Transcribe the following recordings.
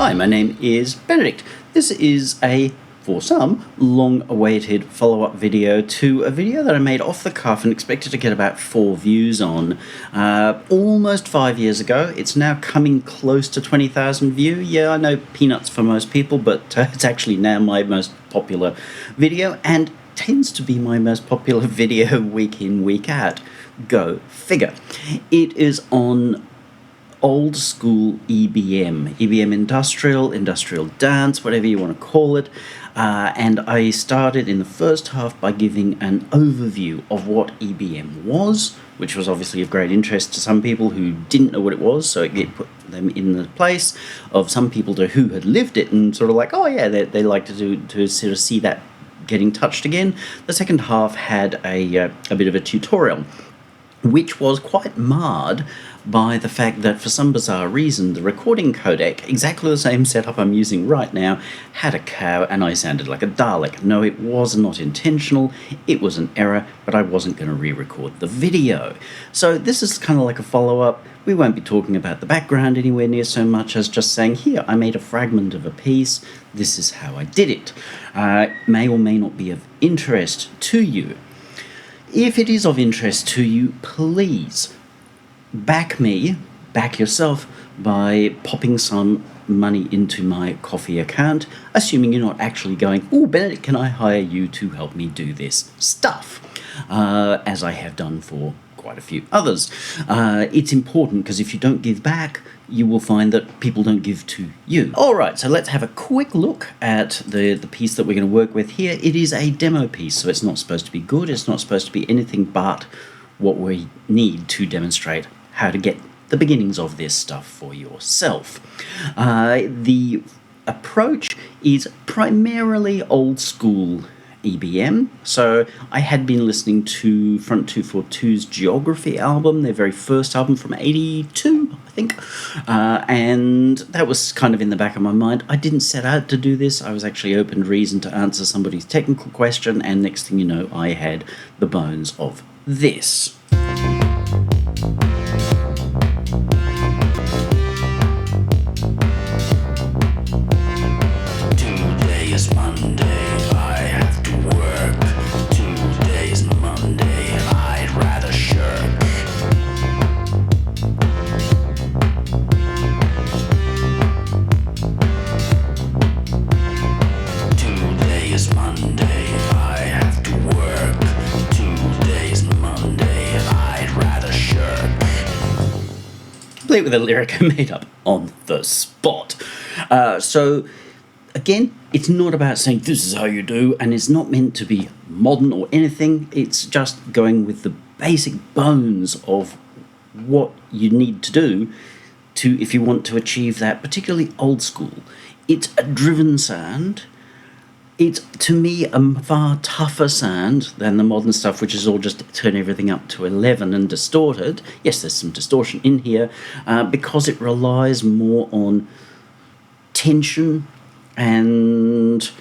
Hi, my name is Benedict. This is for some, long-awaited follow-up video to a video that I made off the cuff and expected to get about 4 views on almost 5 years ago. It's now coming close to 20,000 views. Yeah, I know peanuts for most people, but it's actually now my most popular video and tends to be my most popular video week in, week out. Go figure. It is on old school EBM industrial dance, whatever you want to call it, and I started in the first half by giving an overview of what EBM was, which was obviously of great interest to some people who didn't know what it was, so it put them in the place of some people who had lived it and sort of like, oh yeah, they like to sort of see that getting touched again. The second half had a bit of a tutorial, which was quite marred by the fact that for some bizarre reason the recording codec, exactly the same setup I'm using right now, had a cow and I sounded like a Dalek. No, it was not intentional, it was an error, but I wasn't going to re-record the video. So this is kind of like a follow-up. We won't be talking about the background anywhere near so much as just saying, here, I made a fragment of a piece, this is how I did it. May or may not be of interest to you. If it is of interest to you, please back yourself by popping some money into my Ko-fi account, assuming you're not actually going, oh, Benedict, can I hire you to help me do this stuff? As I have done for quite a few others. It's important because if you don't give back, you will find that people don't give to you. Alright, so let's have a quick look at the piece that we're going to work with here. It is a demo piece, so it's not supposed to be good, it's not supposed to be anything but what we need to demonstrate how to get the beginnings of this stuff for yourself. The approach is primarily old school EBM. So I had been listening to Front 242's Geography album, their very first album from '82, I think, and that was kind of in the back of my mind. I didn't set out to do this. I was actually open reason to answer somebody's technical question, and next thing you know, I had the bones of this. Today is Monday. With a lyric I made up on the spot. So again, it's not about saying this is how you do, and it's not meant to be modern or anything. It's just going with the basic bones of what you need to do if you want to achieve that, particularly old school. It's a driven sound. It's, to me, a far tougher sound than the modern stuff, which is all just turn everything up to 11 and distorted. Yes, there's some distortion in here, because it relies more on tension and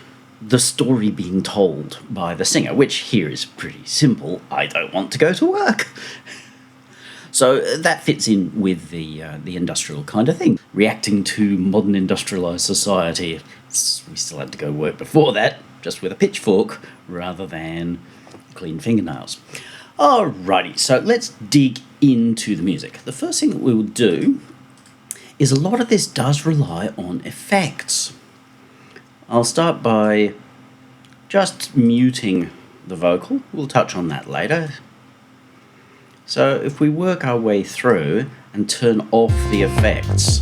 the story being told by the singer, which here is pretty simple. I don't want to go to work. So that fits in with the industrial kind of thing. Reacting to modern industrialised society. We still had to go work before that, just with a pitchfork, rather than clean fingernails. Alrighty, so let's dig into the music. The first thing that we will do is a lot of this does rely on effects. I'll start by just muting the vocal. We'll touch on that later. So if we work our way through and turn off the effects,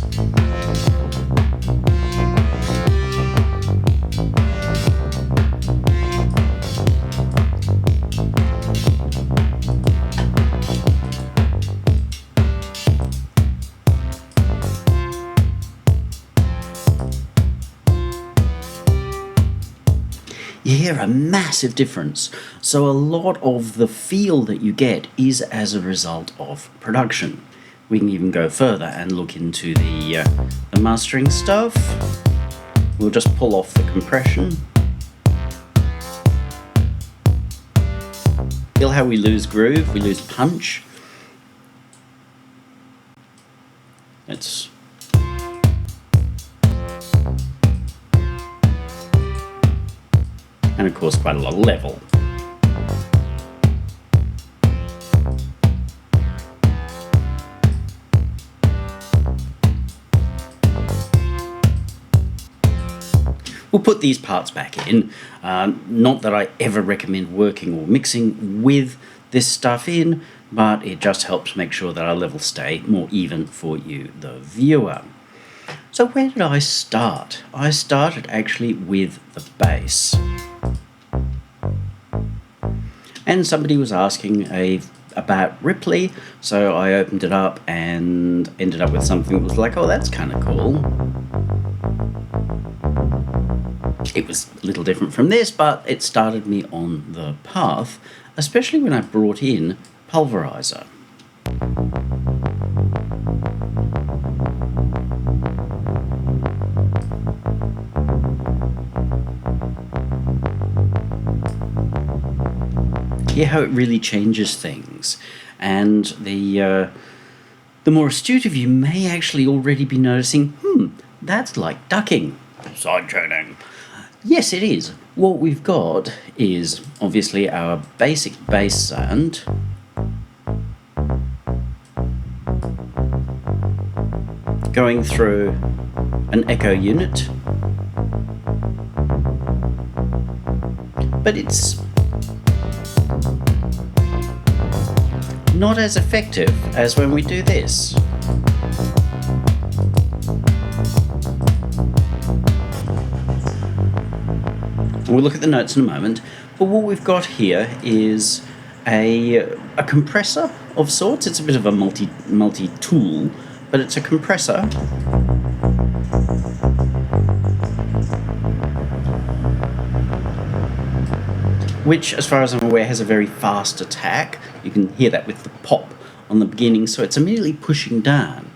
you hear a massive difference. So a lot of the feel that you get is as a result of production. We can even go further and look into the mastering stuff. We'll just pull off the compression. Feel how we lose groove, we lose punch. It's and of course quite a lot of level. We'll put these parts back in. Not that I ever recommend working or mixing with this stuff in, but it just helps make sure that our levels stay more even for you, the viewer. So where did I start? I started actually with the bass. And somebody was asking about Ripley, so I opened it up and ended up with something that was like, oh, that's kind of cool. It was a little different from this, but it started me on the path, especially when I brought in Pulverizer. Hear how it really changes things, and the more astute of you may actually already be noticing, that's like ducking. Sidechaining. Yes, it is. What we've got is obviously our basic bass sound, going through an echo unit, but it's not as effective as when we do this. We'll look at the notes in a moment, but what we've got here is a compressor of sorts. It's a bit of a multi-tool, but it's a compressor. Which, as far as I'm aware, has a very fast attack. You can hear that with the pop on the beginning, so it's immediately pushing down.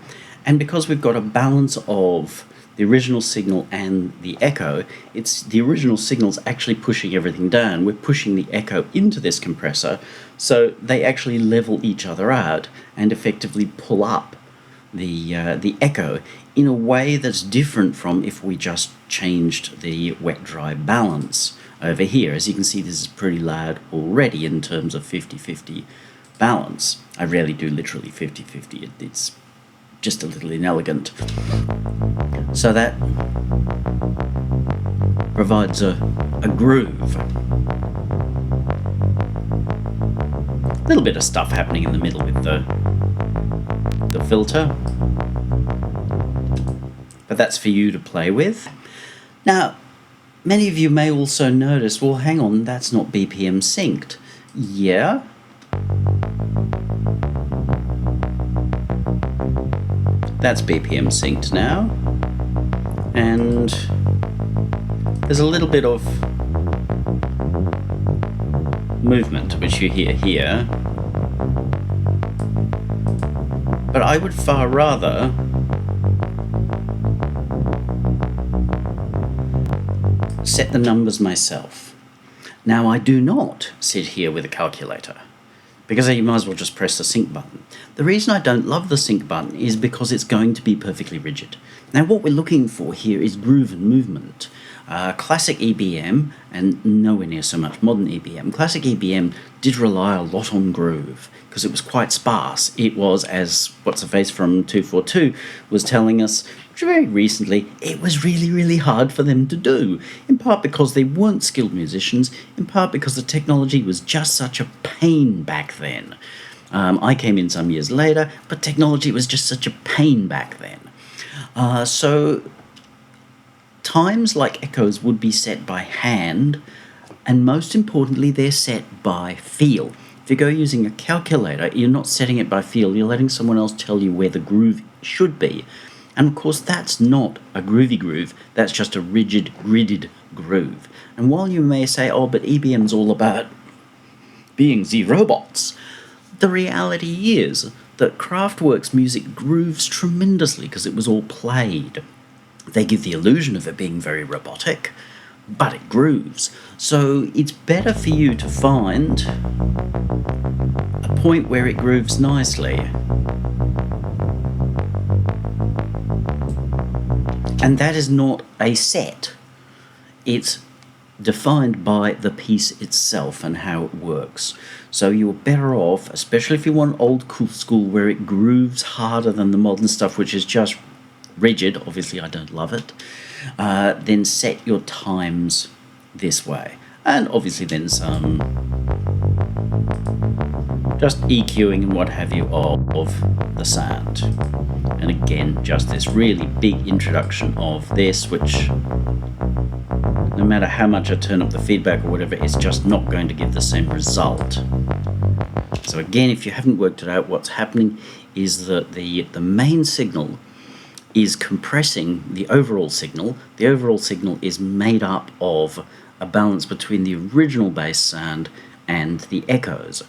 And because we've got a balance of the original signal and the echo, it's the original signal's actually pushing everything down. We're pushing the echo into this compressor, so they actually level each other out and effectively pull up the echo in a way that's different from if we just changed the wet-dry balance over here. As you can see, this is pretty loud already in terms of 50-50 balance. I rarely do literally 50-50. It's just a little inelegant. So that provides a groove. A little bit of stuff happening in the middle with the filter. But that's for you to play with. Now, many of you may also notice, well, hang on, that's not BPM synced. Yeah. That's BPM synced now, and there's a little bit of movement which you hear here, but I would far rather set the numbers myself. Now, I do not sit here with a calculator, because you might as well just press the sync button. The reason I don't love the sync button is because it's going to be perfectly rigid. Now, what we're looking for here is groove and movement. Classic EBM, and nowhere near so much modern EBM, classic EBM did rely a lot on groove because it was quite sparse. It was, as What's-Her-Face from 242 was telling us very recently, it was really, really hard for them to do, in part because they weren't skilled musicians, in part because the technology was just such a pain back then. I came in some years later, but technology was just such a pain back then. So times like echoes would be set by hand, and most importantly, they're set by feel. If you go using a calculator, you're not setting it by feel, you're letting someone else tell you where the groove should be. And of course, that's not a groovy groove, that's just a rigid, gridded groove. And while you may say, oh, but EBM's all about being the robots, the reality is that Kraftwerk's music grooves tremendously because it was all played. They give the illusion of it being very robotic, but it grooves. So it's better for you to find a point where it grooves nicely. And that is not a set. It's defined by the piece itself and how it works. So you're better off, especially if you want old school where it grooves harder than the modern stuff, which is just rigid. Obviously, I don't love it. Then set your times this way. And obviously then some just EQing and what have you of the sound. And again, just this really big introduction of this, which no matter how much I turn up the feedback or whatever, it's just not going to give the same result. So again, if you haven't worked it out, what's happening is that the main signal is compressing the overall signal. The overall signal is made up of a balance between the original bass sound and the echoes.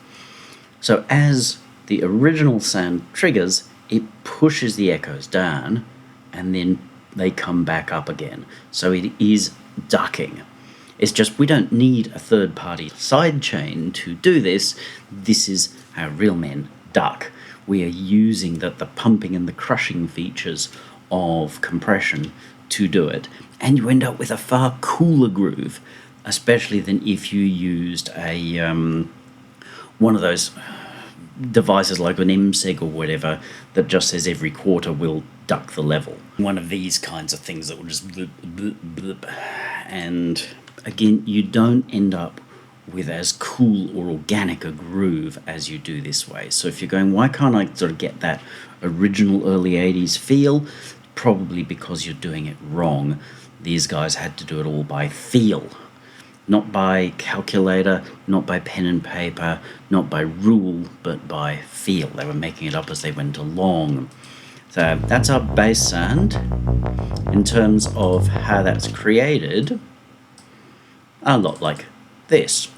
So as the original sound triggers, it pushes the echoes down and then they come back up again. So it is ducking. It's just we don't need a third-party sidechain to do this. This is how real men duck. We are using the pumping and the crushing features of compression to do it, and you end up with a far cooler groove, especially than if you used a one of those devices like an MSEG or whatever that just says every quarter will duck the level. One of these kinds of things that will just bloop, bloop, bloop. And again, you don't end up with as cool or organic a groove as you do this way. So if you're going, why can't I sort of get that original early 80s feel? Probably because you're doing it wrong. These guys had to do it all by feel, not by calculator, not by pen and paper, not by rule, but by feel. They were making it up as they went along. So that's our bass sound. In terms of how that's created, a lot like this.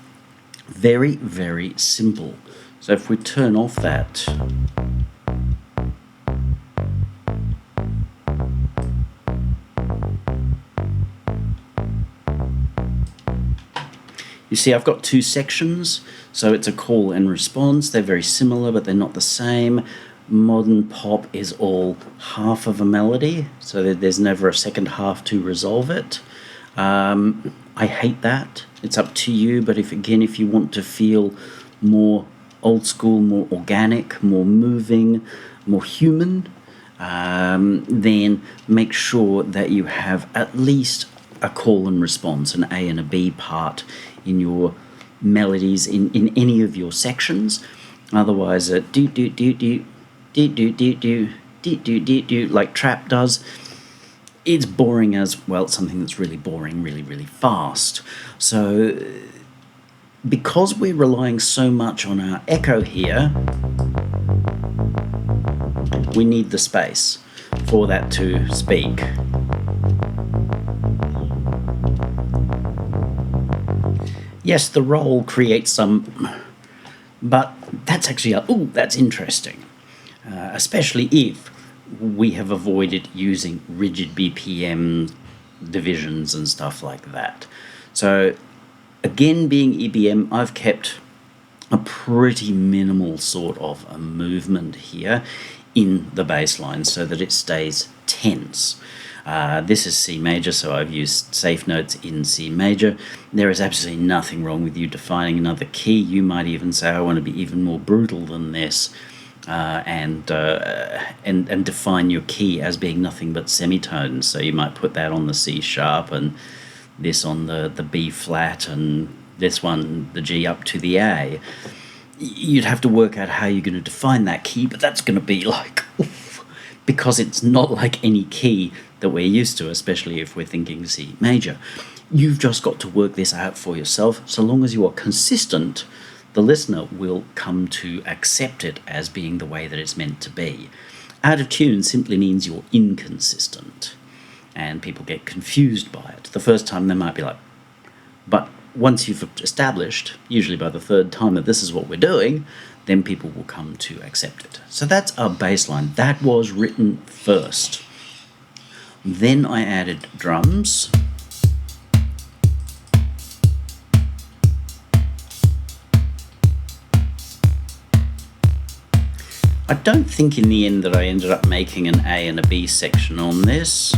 Very, very simple. So if we turn off that, you see I've got two sections, so it's a call and response. They're very similar, but they're not the same. Modern pop is all half of a melody, so there's never a second half to resolve it. I hate that. It's up to you, but if you want to feel more old school, more organic, more moving, more human, then make sure that you have at least a call and response, an A and a B part in your melodies in any of your sections. Otherwise, do do do do do do do do do do do do like trap does. It's boring as well. Something that's really boring, really, really fast. So because we're relying so much on our echo here, we need the space for that to speak. Yes, the roll creates some, but that's actually, that's interesting. Especially if we have avoided using rigid BPM divisions and stuff like that. So again, being EBM, I've kept a pretty minimal sort of a movement here in the bass line so that it stays tense. This is C major, so I've used safe notes in C major. There is absolutely nothing wrong with you defining another key. You might even say, I want to be even more brutal than this. And define your key as being nothing but semitones. So you might put that on the C sharp and this on the B flat and this one, the G up to the A. You'd have to work out how you're going to define that key, but that's going to be like, oof, because it's not like any key that we're used to, especially if we're thinking C major. You've just got to work this out for yourself. So long as you are consistent, the listener will come to accept it as being the way that it's meant to be. Out of tune simply means you're inconsistent, and people get confused by it. The first time they might be like, but once you've established, usually by the third time, that this is what we're doing, then people will come to accept it. So that's our bass line. That was written first. Then I added drums. I don't think in the end that I ended up making an A and a B section on this.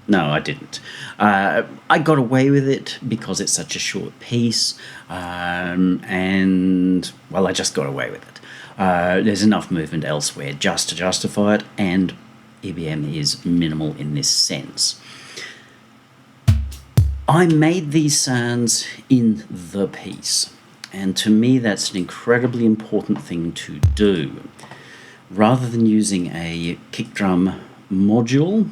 No, I didn't. I got away with it because it's such a short piece, and, well, I just got away with it. There's enough movement elsewhere just to justify it, and EBM is minimal in this sense. I made these sounds in the piece, and to me that's an incredibly important thing to do. Rather than using a kick drum module,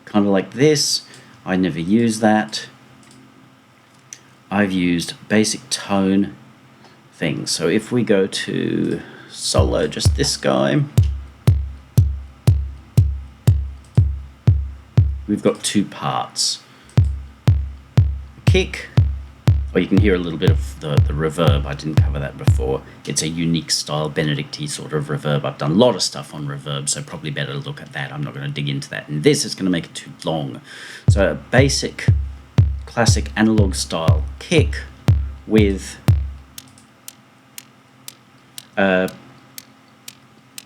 kind of like this, I never use that. I've used basic tone things. So if we go to solo, just this guy, we've got two parts. Kick, or you can hear a little bit of the reverb. I didn't cover that before. It's a unique style, Benedicti sort of reverb. I've done a lot of stuff on reverb, so probably better to look at that. I'm not going to dig into that. And this is going to make it too long. So a basic, classic analog style kick with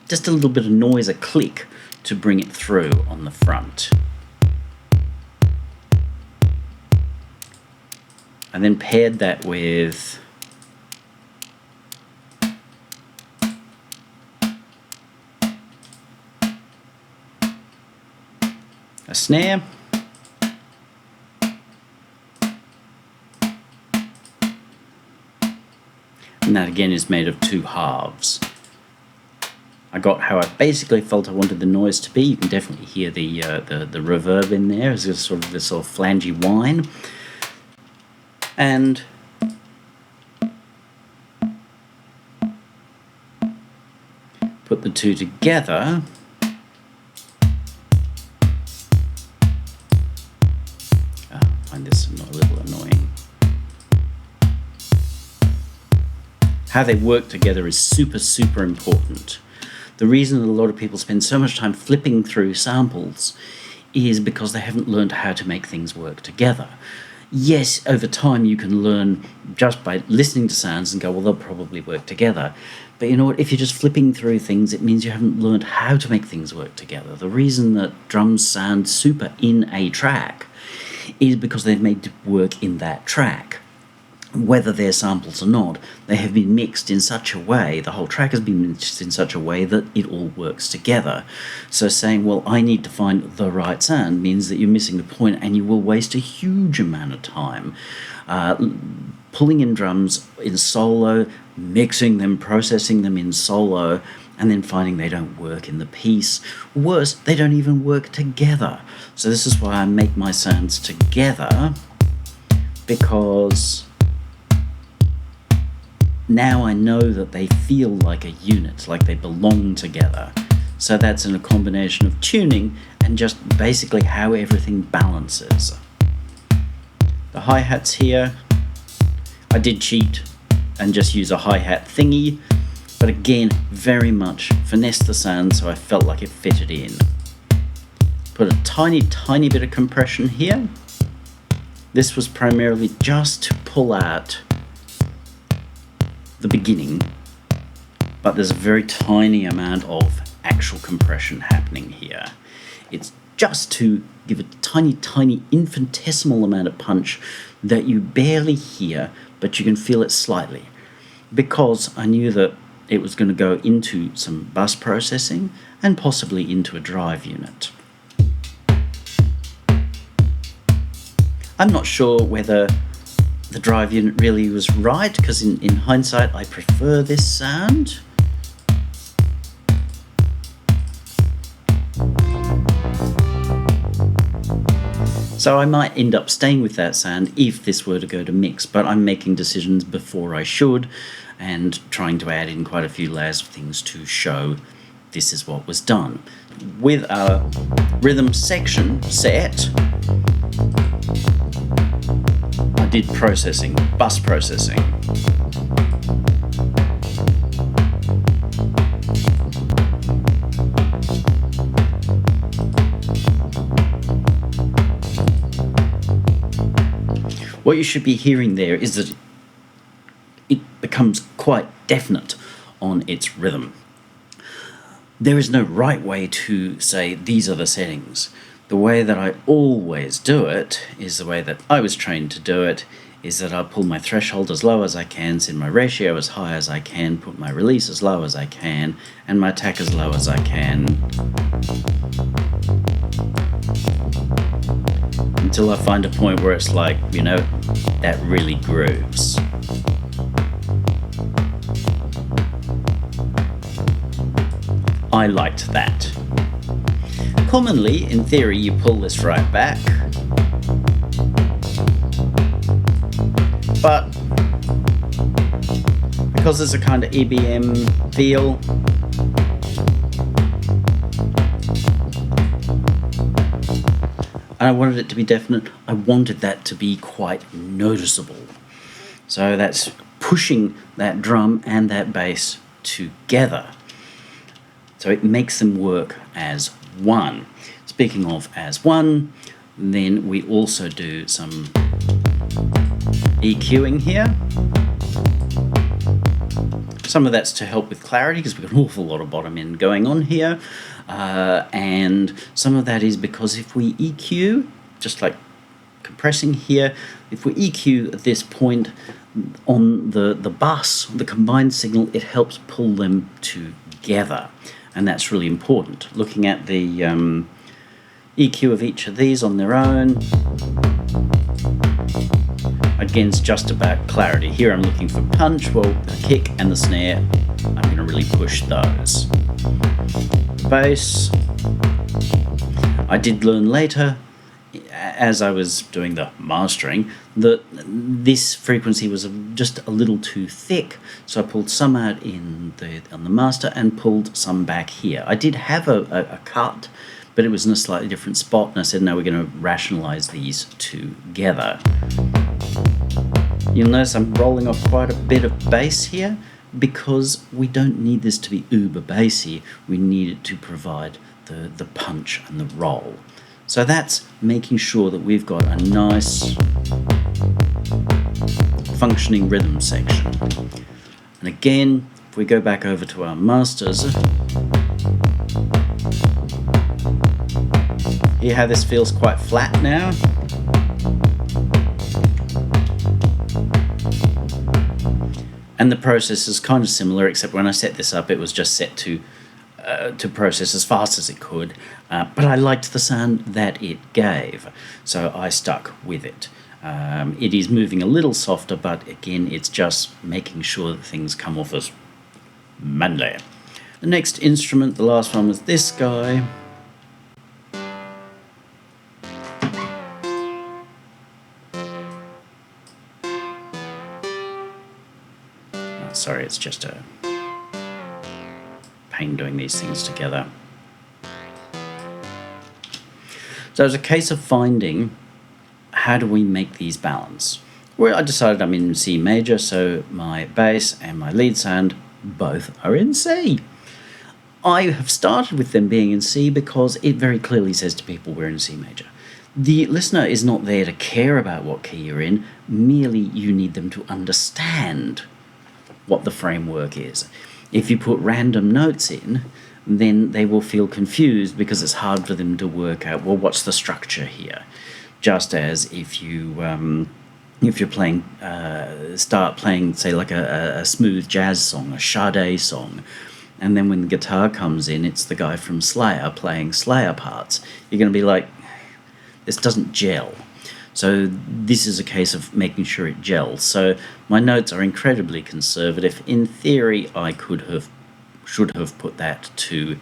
just a little bit of noise, a click, to bring it through on the front. And then paired that with a snare, and that again is made of two halves. I got how I basically felt I wanted the noise to be. You can definitely hear the reverb in there as sort of this sort of flangy whine. And put the two together, I find this a little annoying. How they work together is super important. The reason that a lot of people spend so much time flipping through samples is because they haven't learned how to make things work together. Yes, over time you can learn just by listening to sounds and go, well, they'll probably work together. But you know what, if you're just flipping through things, it means you haven't learned how to make things work together. The reason that drums sound super in a track is because they've made it work in that track. Whether they're samples or not, they have been mixed in such a way, the whole track has been mixed in such a way that it all works together. So saying, well, I need to find the right sound means that you're missing the point, and you will waste a huge amount of time pulling in drums in solo, mixing them, processing them in solo, and then finding they don't work in the piece. Worse, they don't even work together. So this is why I make my sounds together, because now I know that they feel like a unit, like they belong together. So that's in a combination of tuning and just basically how everything balances. The hi-hats here, I did cheat and just use a hi-hat thingy, but again, very much finessed the sound so I felt like it fitted in. Put a tiny bit of compression here. This was primarily just to pull out the beginning, but there's a very tiny amount of actual compression happening here. It's just to give a tiny infinitesimal amount of punch that you barely hear, but you can feel it slightly, because I knew that it was going to go into some bus processing and possibly into a drive unit. I'm not sure whether the drive unit really was right, because in hindsight I prefer this sound. So I might end up staying with that sound if this were to go to mix, but I'm making decisions before I should and trying to add in quite a few layers of things to show this is what was done. With a rhythm section set, I did processing, bus processing. What you should be hearing there is that it becomes quite definite on its rhythm. There is no right way to say these are the settings, The way that I always do it is the way that I was trained to do it, is that I'll pull my threshold as low as I can, send my ratio as high as I can, put my release as low as I can, and my attack as low as I can, until I find a point where it's like, you know, that really grooves. I liked that. Commonly, in theory, you pull this right back, but because there's a kind of EBM feel, and I wanted it to be definite, I wanted that to be quite noticeable. So that's pushing that drum and that bass together. So it makes them work as one. Speaking of as one, then we also do some EQing here. Some of that's to help with clarity because we've got an awful lot of bottom end going on here. And some of that is because if we EQ, just like compressing here, if we EQ at this point on the bus, the combined signal, it helps pull them together. And that's really important. Looking at the EQ of each of these on their own, against just about clarity. Here I'm looking for punch, well, the kick and the snare, I'm going to really push those. Bass, I did learn later, as I was doing the mastering, that this frequency was just a little too thick, so I pulled some out on the master and pulled some back here. I did have a cut, but it was in a slightly different spot, and I said, no, we're going to rationalize these together. You'll notice I'm rolling off quite a bit of bass here, because we don't need this to be uber bassy, we need it to provide the punch and the roll. So that's making sure that we've got a nice functioning rhythm section. And again, if we go back over to our masters, hear how this feels quite flat now? And the process is kind of similar, except when I set this up, it was just set to process as fast as it could. But I liked the sound that it gave, so I stuck with it. It is moving a little softer, but again, it's just making sure that things come off as manly. The next instrument, the last one, was this guy. Sorry, it's just a pain doing these things together. So it's a case of finding how do we make these balance. Well, I decided I'm in C major, so my bass and my lead sound both are in C. I have started with them being in C because it very clearly says to people we're in C major. The listener is not there to care about what key you're in, merely you need them to understand what the framework is. If you put random notes in, then they will feel confused because it's hard for them to work out, well, what's the structure here? Just as if you're playing, start playing, say, like a smooth jazz song, a Sade song, and then when the guitar comes in, it's the guy from Slayer playing Slayer parts. You're going to be like, this doesn't gel. So this is a case of making sure it gels. So my notes are incredibly conservative. In theory, I should have put that to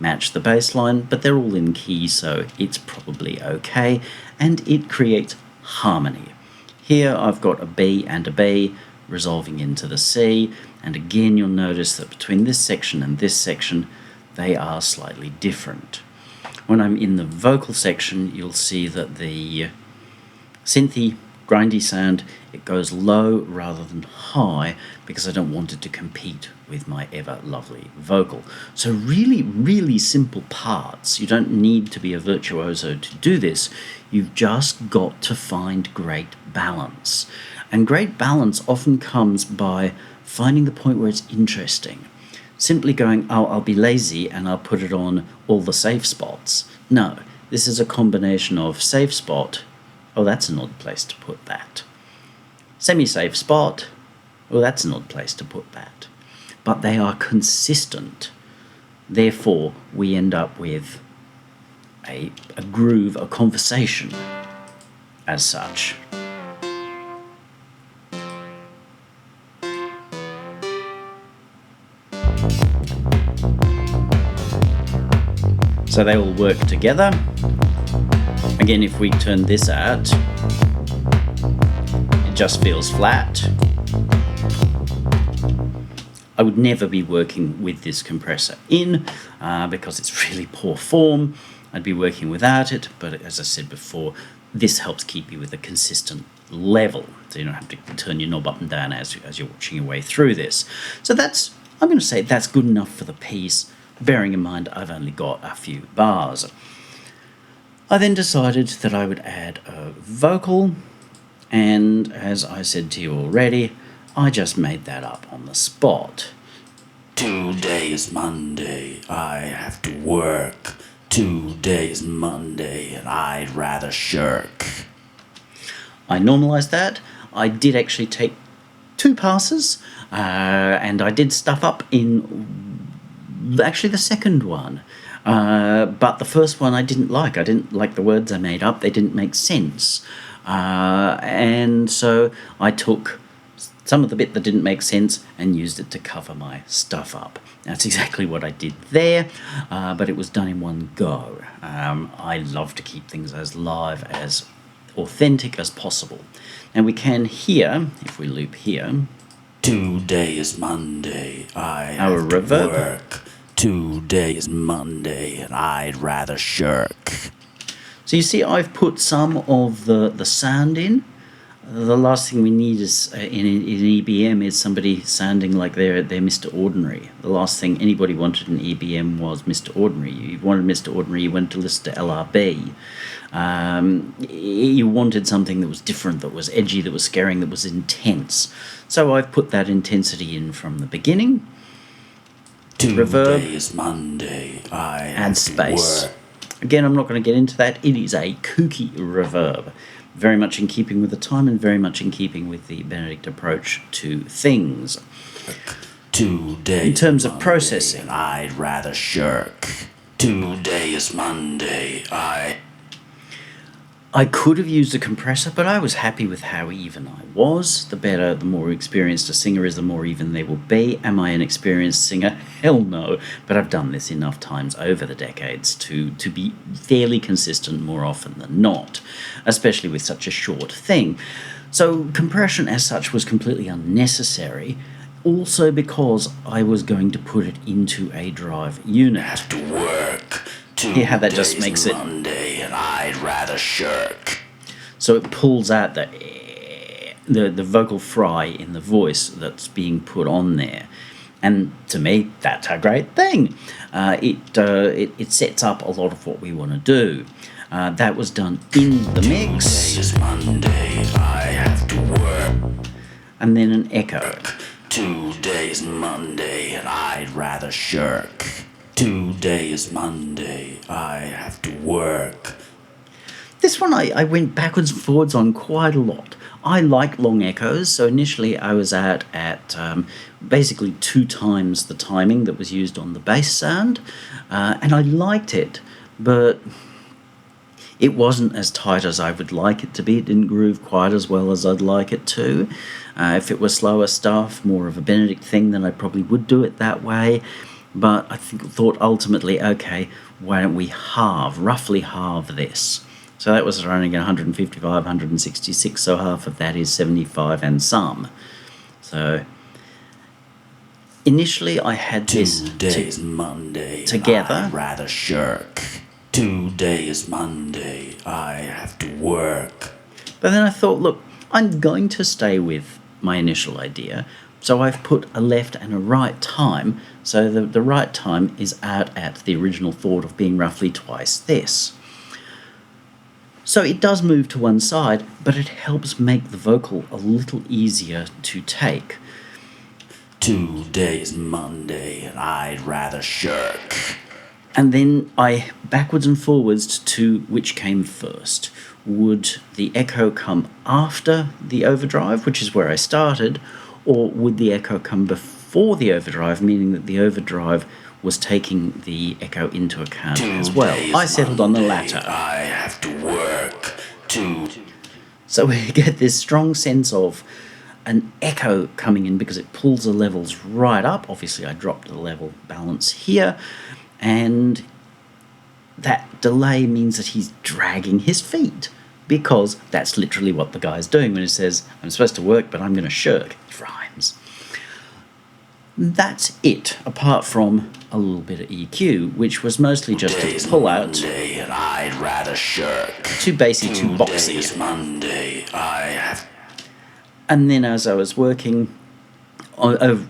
match the bass line, but they're all in key, so it's probably okay. And it creates harmony. Here I've got a B and a B resolving into the C. And again, you'll notice that between this section and this section, they are slightly different. When I'm in the vocal section, you'll see that the synthy, grindy sound, it goes low rather than high because I don't want it to compete with my ever lovely vocal. So really, really simple parts. You don't need to be a virtuoso to do this. You've just got to find great balance. And great balance often comes by finding the point where it's interesting. Simply going, oh, I'll be lazy and I'll put it on all the safe spots. No. this is a combination of safe spot, oh, that's an odd place to put that. Semi-safe spot, oh, that's an odd place to put that. But they are consistent. Therefore, we end up with a groove, a conversation as such. So they all work together. Again, if we turn this out, it just feels flat. I would never be working with this compressor in because it's really poor form. I'd be working without it, but as I said before, this helps keep you with a consistent level, so you don't have to turn your knob up and down as you're watching your way through this. So that's, I'm going to say that's good enough for the piece, bearing in mind I've only got a few bars. I then decided that I would add a vocal, and as I said to you already, I just made that up on the spot. Today is Monday, I have to work. Today is Monday, and I'd rather shirk. I normalised that. I did actually take 2 passes, and I did stuff up in actually the second one. But the first one I didn't like. I didn't like the words I made up. They didn't make sense. And so I took some of the bit that didn't make sense and used it to cover my stuff up. That's exactly what I did there, but it was done in one go. I love to keep things as live, as authentic as possible. And we can hear, if we loop here, today is Monday, I have to work. Today is Monday, and I'd rather shirk. So you see I've put some of the sound in. The last thing we need is in EBM is somebody sounding like they're Mr. Ordinary. The last thing anybody wanted in EBM was Mr. Ordinary. You wanted Mr. Ordinary, you wanted to listen to LRB. You wanted something that was different, that was edgy, that was scaring, that was intense. So I've put that intensity in from the beginning. Reverb. Today is Monday, I add space. Again, I'm not going to get into that. It is a kooky reverb. Very much in keeping with the time and very much in keeping with the Benedict approach to things. Today in terms of processing, I'd rather shirk. Today is Monday, I could have used a compressor, but I was happy with how even I was. The more experienced a singer is, the more even they will be. Am I an experienced singer? Hell no. But I've done this enough times over the decades to be fairly consistent more often than not, especially with such a short thing. So compression as such was completely unnecessary, also because I was going to put it into a drive unit. Have to work. Yeah, how that just makes it Monday, and I'd rather shirk. So it pulls out the vocal fry in the voice that's being put on there, and to me that's a great thing. It sets up a lot of what we want to do. That was done in the mix. Today is Monday, I have to work. And then an echo. Today's Monday, and I'd rather shirk. Today is Monday, I have to work. This one I went backwards and forwards on quite a lot. I like long echoes, so initially I was at basically 2 times the timing that was used on the bass sound, and I liked it, but it wasn't as tight as I would like it to be. It didn't groove quite as well as I'd like it to. If it was slower stuff, more of a Benedict thing, then I probably would do it that way. But I thought ultimately, okay, why don't we roughly halve this? So that was running at 155, 166, so half of that is 75 and some. So initially I had this Monday, together. I'd rather shirk. Today is Monday, I have to work. But then I thought, look, I'm going to stay with my initial idea. So I've put a left and a right time, so the right time is out at the original thought of being roughly twice this. So it does move to one side, but it helps make the vocal a little easier to take. Today's Monday, and I'd rather shirk. And then I backwards and forwards to which came first. Would the echo come after the overdrive, which is where I started, or would the echo come before the overdrive, meaning that the overdrive was taking the echo into account as well? I settled on the latter. I have to work to. So we get this strong sense of an echo coming in because it pulls the levels right up. Obviously, I dropped the level balance here, and that delay means that he's dragging his feet, because that's literally what the guy's doing when he says, I'm supposed to work, but I'm going to shirk. It rhymes. That's it, apart from a little bit of EQ, which was mostly just to pull out Monday and I'd rather shirk. too bassy, too boxy. Today's Monday, I have. And then as I was working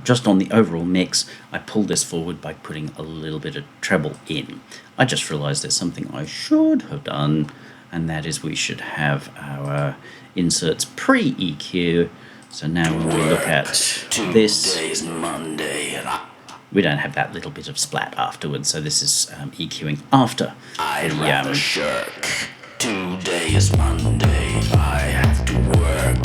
just on the overall mix, I pulled this forward by putting a little bit of treble in. I just realised there's something I should have done, and that is we should have our inserts pre-EQ. So now when we look at this, Today's Monday and we don't have that little bit of splat afterwards, so this is EQing after I'd the rather shirk. Today is Monday, I have to work.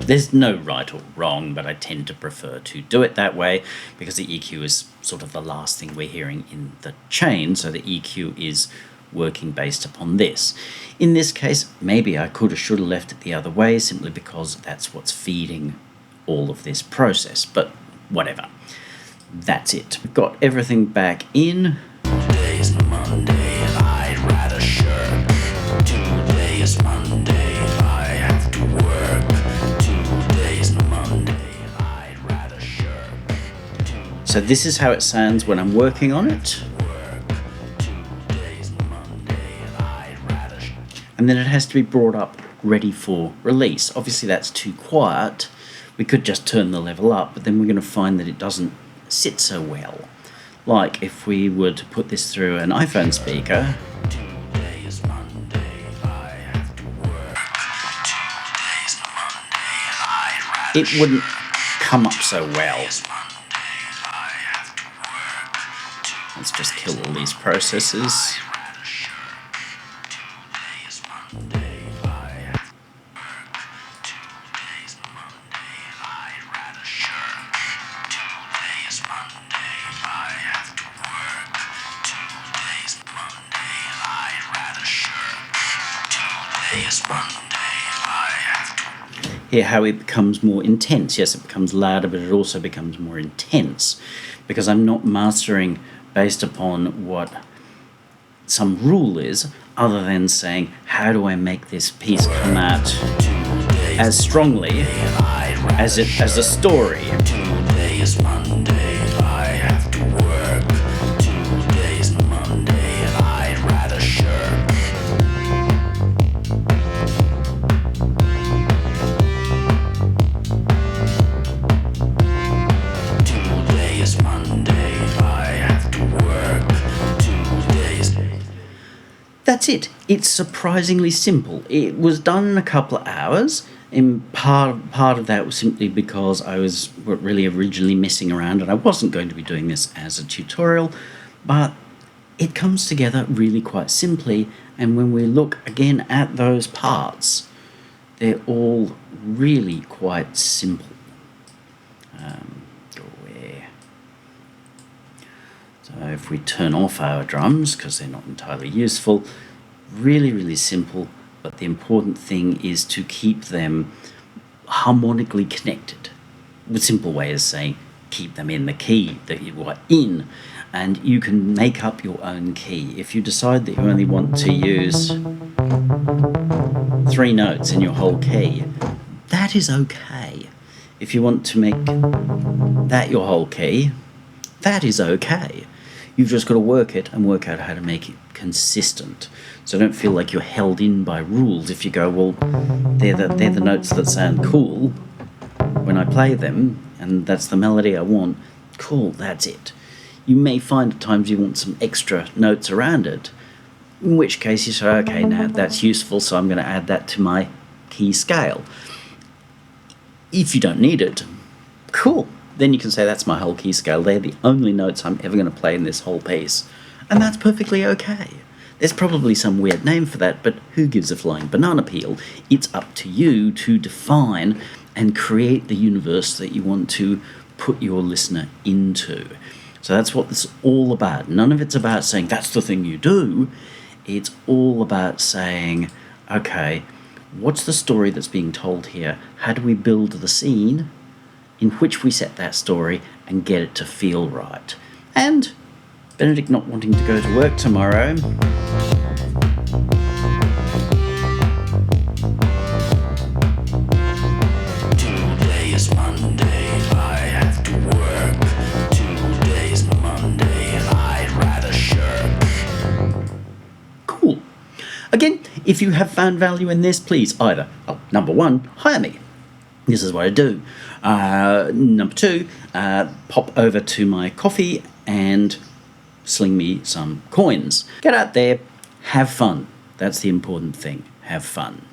There's no right or wrong, but I tend to prefer to do it that way because the EQ is sort of the last thing we're hearing in the chain, so the EQ is working based upon this. In this case, maybe I could have, should have left it the other way simply because that's what's feeding all of this process, but whatever. That's it. We've got everything back in. Today's Monday and I'd rather shirk. Today is Monday, I have to work. Today's Monday and I'd rather shirk. So this is how it sounds when I'm working on it. Today's Monday and I'd rather shirk. And then it has to be brought up ready for release. Obviously that's too quiet. We could just turn the level up, but then we're going to find that it doesn't sit so well. Like if we were to put this through an iPhone speaker, Today is Monday, I have to work. Today's Monday and I'd rather it wouldn't come up so well. Monday, I have to work. Let's just kill all these processes. Rather shirk. Today is Monday, I have to work. Today's Monday and I'd rather shirk. Today is Monday, I have to work. Today's Monday and I'd rather shirk. Today is Monday, I have to. Here how it becomes more intense. Yes, it becomes louder, but it also becomes more intense because I'm not mastering based upon what some rule is, other than saying, how do I make this piece come out as strongly as a story? Today is Monday, I have to work. Today's Monday and I'd rather shirk. Today is Monday, I have to work. Today's. That's it. It's surprisingly simple. It was done in a couple of hours. In part of that was simply because I was really originally messing around and I wasn't going to be doing this as a tutorial, but it comes together really quite simply, and when we look again at those parts, they're all really quite simple. Go where? So if we turn off our drums, because they're not entirely useful, really simple, but the important thing is to keep them harmonically connected. The simple way is saying keep them in the key that you are in, and you can make up your own key. If you decide that you only want to use 3 notes in your whole key, that is okay. If you want to make that your whole key, that is okay. You've just got to work it and work out how to make it consistent. So don't feel like you're held in by rules. If you go, well, they're the notes that sound cool when I play them, and that's the melody I want, cool, that's it. You may find at times you want some extra notes around it, in which case you say, okay, now that's useful, so I'm going to add that to my key scale. If you don't need it, cool. Then you can say that's my whole key scale. They're the only notes I'm ever going to play in this whole piece. And that's perfectly okay. There's probably some weird name for that, but who gives a flying banana peel? It's up to you to define and create the universe that you want to put your listener into. So that's what it's all about. None of it's about saying that's the thing you do. It's all about saying, okay, what's the story that's being told here? How do we build the scene in which we set that story and get it to feel right? And Benedict not wanting to go to work tomorrow, Today is Monday, I have to work. Today's Monday, I'd rather shirk. cool. Again, if you have found value in this, please either, number one, hire me. This is what I do. Number two, pop over to my coffee and sling me some coins. Get out there, have fun. That's the important thing. Have fun.